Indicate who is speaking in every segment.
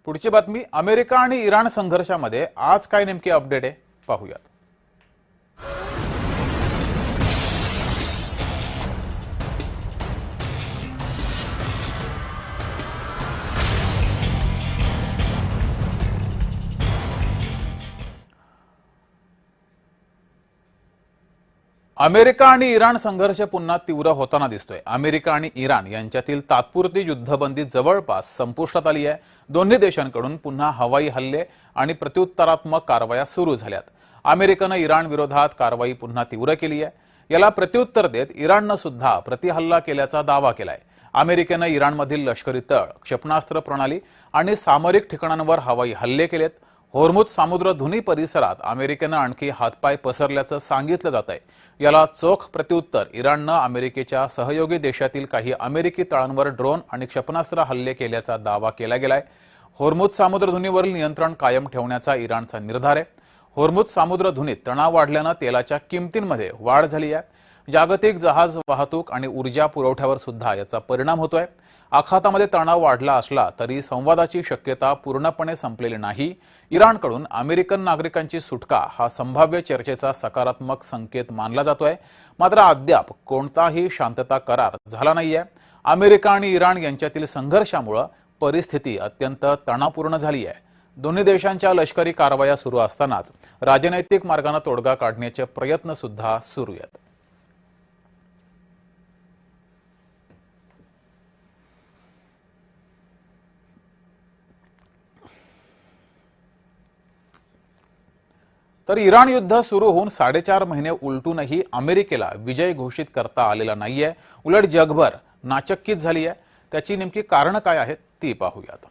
Speaker 1: पुढची बातमी अमेरिका आणि इराण संघर्षामध्ये आज काय नेमकी अपडेट आहे पाहूयात। अमेरिका आणि इराण संघर्ष पुन्हा तीव्र होताना दिसतोय। अमेरिका आणि इराण यांच्यातील तात्पुरती युद्धबंदी जवळपास संपुष्टात आली आहे। दोन्ही देशांकडून पुन्हा हवाई हल्ले आणि प्रत्युत्तरात्मक कारवाया सुरू झाल्यात। अमेरिकेनं इराण विरोधात कारवाई पुन्हा तीव्र केली आहे। याला प्रत्युत्तर देत इराणनं सुद्धा प्रतिहल्ला केल्याचा दावा केलाय। अमेरिकेनं इराणमधील लष्करी तळ, क्षेपणास्त्र प्रणाली आणि सामरिक ठिकाणांवर हवाई हल्ले केलेत। होर्मुझ सामुद्रधुनी परिसरात अमेरिकेनं आणखी हातपाय पसरल्याचं सांगितलं जात आहे। याला चोख प्रत्युत्तर इराणनं अमेरिकेच्या सहयोगी देशातील काही अमेरिकी तळांवर ड्रोन आणि क्षेपणास्त्र हल्ले केल्याचा दावा केला गेलाय। होर्मुझ सामुद्रधुनीवरील नियंत्रण कायम ठेवण्याचा इराणचा निर्धार आहे। होर्मुझ सामुद्रधुनीत तणाव वाढल्यानं तेलाच्या किमतींमध्ये वाढ झाली आहे। जागतिक जहाज वाहतूक आणि ऊर्जा पुरवठ्यावर सुद्धा याचा परिणाम होतोय। आखातामध्ये तणाव वाढला असला तरी संवादाची शक्यता पूर्णपणे संपलेली नाही। इराणकडून अमेरिकन नागरिकांची सुटका हा संभाव्य चर्चेचा सकारात्मक संकेत मानला जातोय। मात्र अद्याप कोणताही शांतता करार झाला नाहीये। अमेरिका आणि इराण यांच्यातील संघर्षामुळे परिस्थिती अत्यंत तणावपूर्ण झाली आहे। दोन्ही देशांच्या लष्करी कारवाया सुरू असतानाच राजनैतिक मार्गाने तोडगा काढण्याचे प्रयत्न सुद्धा सुरू आहेत। तर इराण युद्ध सुरू होऊन 4.5 महिने उलटूनही अमेरिकेला विजय घोषित करता आलेला नाहीये। उलट जगभर नाचक्कीत झाली आहे। त्याची नेमकी कारण काय आहेत ती पाहूयात।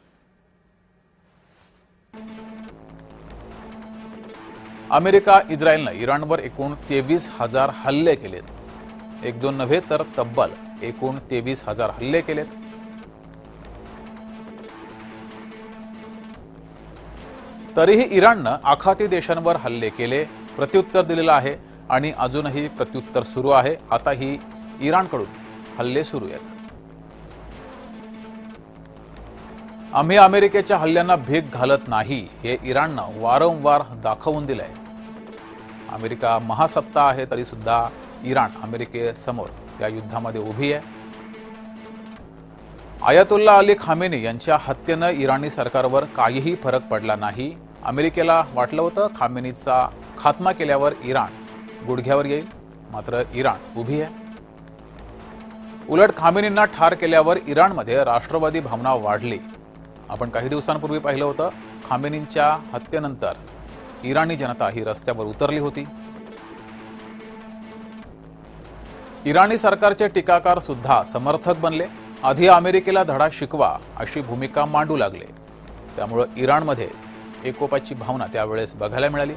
Speaker 1: अमेरिका इस्रायलने इराणवर एकूण 23,000 हल्ले केलेत। एक दोन नव्हे तर तब्बल एकूण 23,000 हल्ले केलेत। तरीही इराणनं आखाती देशांवर हल्ले केले, प्रत्युत्तर दिलेलं आहे आणि अजूनही प्रत्युत्तर सुरू आहे। आताही इराणकडून हल्ले सुरू आहेत। आम्ही अमेरिकेच्या हल्ल्यांना भीक घालत नाही हे इराणनं वारंवार दाखवून दिलंय। अमेरिका महासत्ता आहे तरी सुद्धा इराण अमेरिकेसमोर या युद्धामध्ये उभी आहे। आयतुल्ला अली खामेनी यांच्या हत्येनं इराणी सरकारवर काहीही फरक पडला नाही। अमेरिकेला वाटलं होतं खामेनीचा खात्मा केल्यावर इराण गुडघ्यावर येईल, मात्र इराण उभी आहे। उलट खामेनींना ठार केल्यावर इराणमध्ये राष्ट्रवादी भावना वाढली। आपण काही दिवसांपूर्वी पाहिलं होतं खामेनींच्या हत्येनंतर इराणी जनता ही रस्त्यावर उतरली होती। इराणी सरकारचे टीकाकार सुद्धा समर्थक बनले। आधी अमेरिकेला धडा शिकवा अशी भूमिका मांडू लागले। त्यामुळे इराणमध्ये एकोपाची भावना त्यावेळेस बघायला मिळाली।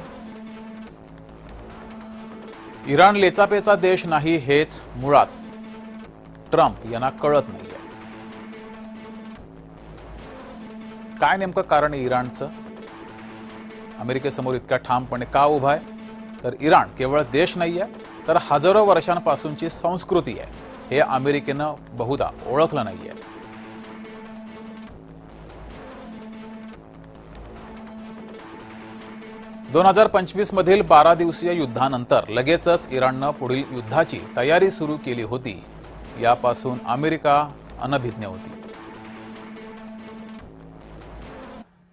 Speaker 1: इराण लेचापेचा देश नाही हेच मुळात ट्रम्प यांना कळत नाहीये। काय नेमकं कारण आहे इराणचं अमेरिकेसमोर इतका ठामपणे का उभा आहे? तर इराण केवळ देश नाहीये तर हजारो वर्षांपासूनची संस्कृती आहे हे अमेरिकेनं बहुधा ओळखलं नाहीये। 2025 मधील 12 दिवसीय युद्धानंतर लगेचच इराणनं पुढील युद्धाची तयारी सुरू केली होती। यापासून अमेरिका अनभिज्ञ होती।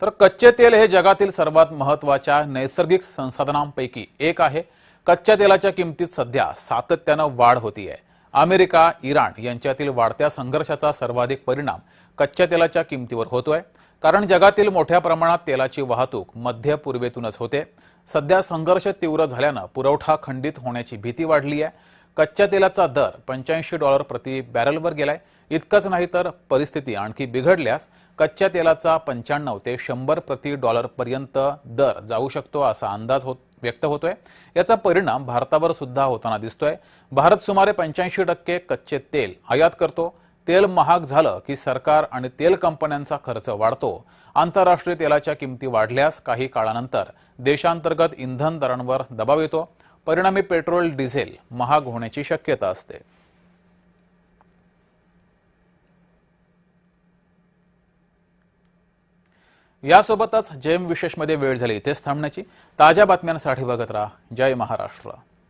Speaker 1: तर कच्चे तेल हे जगातील सर्वात महत्त्वाच्या नैसर्गिक संसाधनांपैकी एक आहे। कच्च्या तेलाच्या किमतीत सध्या सातत्यानं वाढ होतीये। अमेरिका इराण यांच्यातील वाढत्या संघर्षाचा सर्वाधिक परिणाम कच्च्या तेलाच्या किमतीवर होतोय। कारण जगातील मोठ्या प्रमाणात तेलाची वाहतूक मध्य पूर्वेतूनच होते। सध्या संघर्ष तीव्र झाल्यानं पुरवठा खंडित होण्याची भीती वाढली आहे। कच्च्या तेलाचा दर $85 प्रति बॅरलवर गेलाय। इतकंच नाही तर परिस्थिती आणखी बिघडल्यास कच्च्या तेलाचा 95 ते 100 प्रति डॉलर पर्यंत दर जाऊ शकतो असा अंदाज व्यक्त होतोय। याचा परिणाम भारतावर सुद्धा होताना दिसतोय। भारत सुमारे 85% कच्चे तेल आयात करतो। तेल महाग झालं की सरकार आणि तेल कंपन्यांचा खर्च वाढतो। आंतरराष्ट्रीय तेलाच्या किमती वाढल्यास काही काळानंतर देशांतर्गत इंधन दरांवर दबाव येतो। परिणामी पेट्रोल डिझेल महाग होण्याची शक्यता असते। यासोबतच जेम विशेषमध्ये वेळ झाली इथेच थांबण्याची. ताज्या बातम्यांसाठी बघत राहा जय महाराष्ट्र.